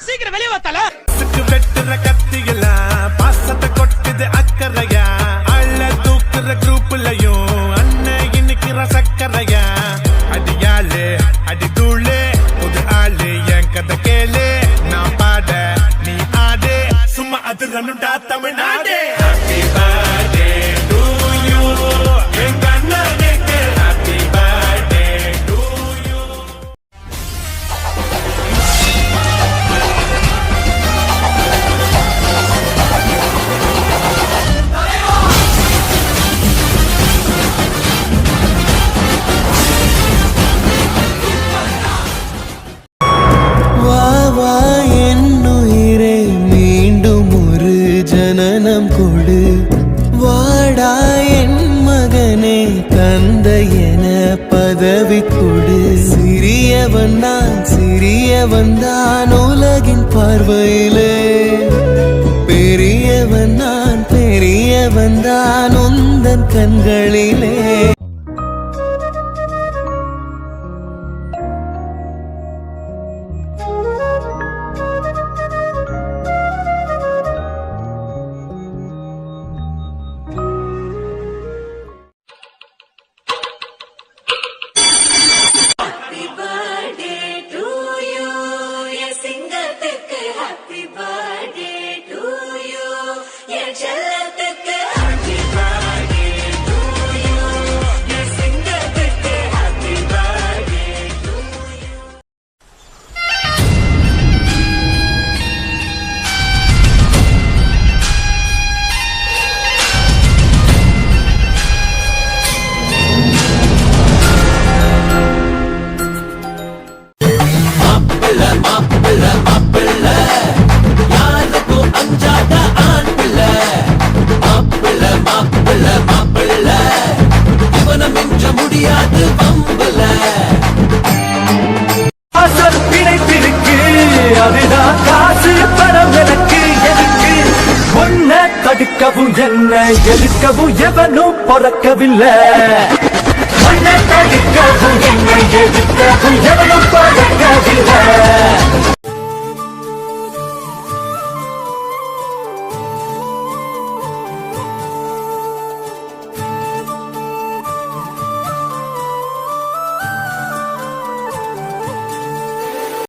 சீக்கிரம் வெளியே வாத்தால வெட்டுற கத்திகளா பாசத்தை கொட்டுது அக்கறையா அள்ள தூக்குற குரூப்லயும் அண்ணன் இன்னைக்கு சக்கரையா அடியாளு அடி தூளு புது ஆளு என் கதை கேளு நான் பாட நீ ஆடு சும்மா அது ரன்னுடா Tamil Nadu happy birthday to you எங்க அண்ணனுக்கு ஹாப்பி பர்த்டே டு யூ ஜனனம் கொடு வாடா என் மகனே தந்தை என பதவி கொடு சிறியவன் தான் உலகின் பார்வையிலே பெரியவன் தான் உந்தன் கண்களிலே தடுக்கவும் என்ன எதிர்க்கவும் எவனும் பொறக்கவில்லை தடுக்கவும் என்னை எதிர்க்கவும் எவனும் பொறக்கவில்லை